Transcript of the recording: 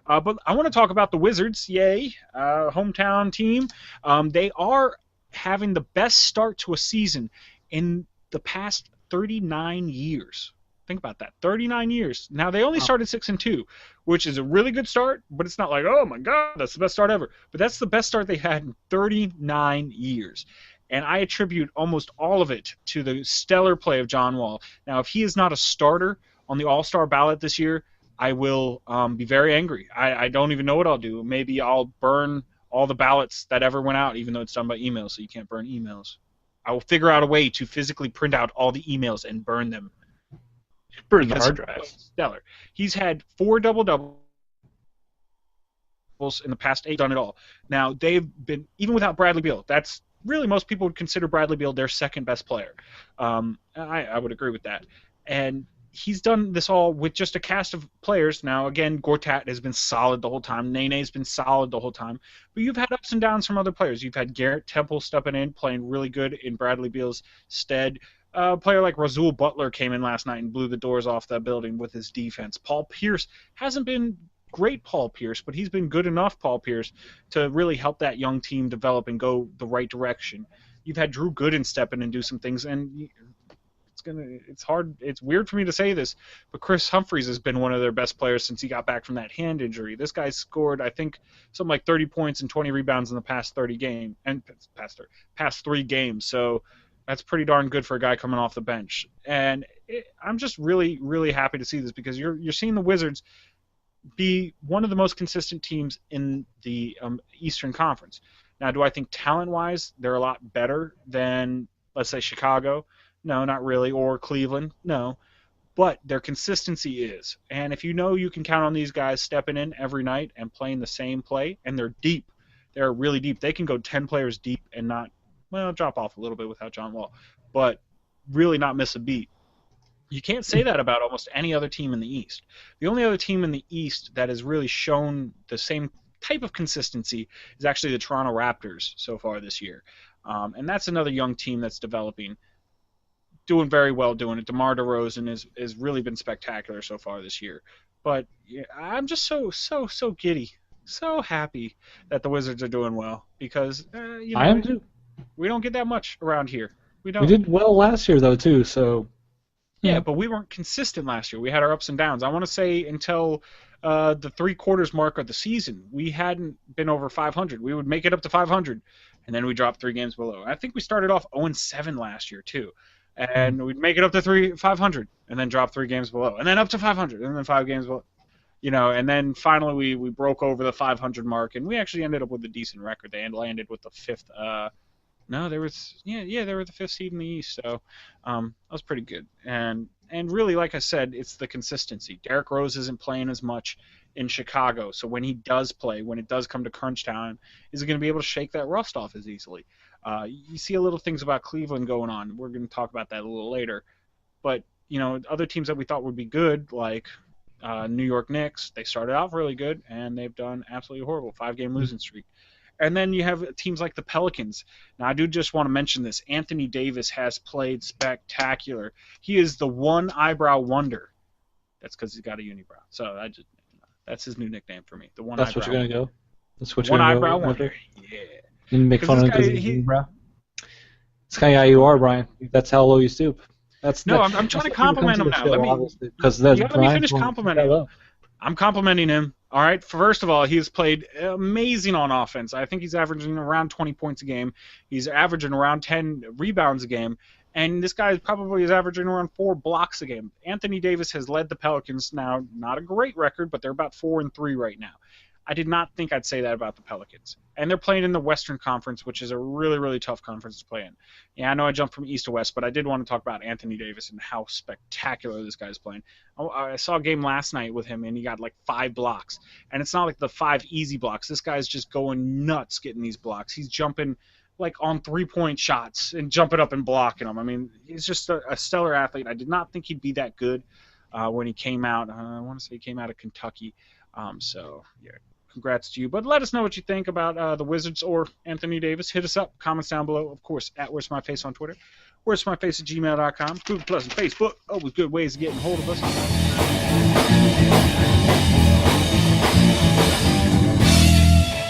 But I want to talk about the Wizards. Yay, hometown team. They are having the best start to a season in the past 39 years. Think about that, 39 years. Now they only started 6-2, which is a really good start, but it's not like, oh my God, that's the best start ever. But that's the best start they had in 39 years. And I attribute almost all of it to the stellar play of John Wall. Now, if he is not a starter on the All-Star ballot this year, I will be very angry. I don't even know what I'll do. Maybe I'll burn all the ballots that ever went out, even though it's done by email, so you can't burn emails. I will figure out a way to physically print out all the emails and burn them. Burn the hard drive. Stellar. He's had 4 double-doubles in the past 8, done it all. Now, they've been, even without Bradley Beal, that's really, most people would consider Bradley Beal their second best player. I would agree with that. And he's done this all with just a cast of players. Now, again, Gortat has been solid the whole time. Nene's been solid the whole time. But you've had ups and downs from other players. You've had Garrett Temple stepping in, playing really good in Bradley Beal's stead. A player like Razul Butler came in last night and blew the doors off that building with his defense. Paul Pierce hasn't been great Paul Pierce, but he's been good enough Paul Pierce to really help that young team develop and go the right direction. You've had Drew Gooden step in and do some things, and it's hard. It's weird for me to say this, but Chris Humphries has been one of their best players since he got back from that hand injury. This guy scored, I think, something like 30 points and 20 rebounds in the past 30 games and past 3 games. So that's pretty darn good for a guy coming off the bench. And I'm just really, really happy to see this because you're seeing the Wizards be one of the most consistent teams in the Eastern Conference. Now, do I think talent-wise they're a lot better than, let's say, Chicago? No, not really. Or Cleveland? No. But their consistency is. And if you know you can count on these guys stepping in every night and playing the same play, and they're deep. They're really deep. They can go 10 players deep and not, drop off a little bit without John Wall, but really not miss a beat. You can't say that about almost any other team in the East. The only other team in the East that has really shown the same type of consistency is actually the Toronto Raptors so far this year. And that's another young team that's developing, doing very well doing it. DeMar DeRozan has really been spectacular so far this year. But yeah, I'm just so giddy, so happy that the Wizards are doing well because I am too. We don't get that much around here. We don't. We did well last year though too, so. Yeah, but we weren't consistent last year. We had our ups and downs. I want to say until the 3/4 mark of the season, we hadn't been over 500. We would make it up to 500, and then we dropped 3 games below. I think we started off 0-7 last year too, and we'd make it up to 500, and then drop 3 games below, and then up to 500, and then 5 games below. And then finally we broke over the 500 mark, and we actually ended up with a decent record. They landed with the 5th. No, they were they were the 5th seed in the East, so that was pretty good. And really, like I said, it's the consistency. Derrick Rose isn't playing as much in Chicago, so when he does play, when it does come to crunch time, is he going to be able to shake that rust off as easily? You see a little things about Cleveland going on. We're going to talk about that a little later. But, other teams that we thought would be good, like New York Knicks, they started off really good, and they've done absolutely horrible, 5-game losing streak. And then you have teams like the Pelicans. Now, I do just want to mention this. Anthony Davis has played spectacular. He is the one eyebrow wonder. That's because he's got a unibrow. So that's his new nickname for me. The one eyebrow. That's what you're going to go? That's what you're going to go? One eyebrow wonder? Yeah. You make fun of him because of his unibrow? That's kind of how you are, Brian. That's how low you stoop. I'm trying to compliment him now. Let me finish complimenting him. I'm complimenting him. All right. First of all, he's played amazing on offense. I think he's averaging around 20 points a game. He's averaging around 10 rebounds a game. And this guy probably is averaging around 4 blocks a game. Anthony Davis has led the Pelicans now. Not a great record, but they're about 4-3 right now. I did not think I'd say that about the Pelicans. And they're playing in the Western Conference, which is a really, really tough conference to play in. Yeah, I know I jumped from East to West, but I did want to talk about Anthony Davis and how spectacular this guy's playing. I saw a game last night with him, and he got like 5 blocks. And it's not like the 5 easy blocks. This guy's just going nuts getting these blocks. He's jumping like on 3-point shots and jumping up and blocking them. I mean, he's just a stellar athlete. I did not think he'd be that good when he came out. I want to say he came out of Kentucky. So, yeah. Congrats to you. But let us know what you think about the Wizards or Anthony Davis. Hit us up. Comments down below. Of course, at Where's My Face on Twitter. Where's My Face at gmail.com. Google Plus and Facebook. Always good ways of getting hold of us.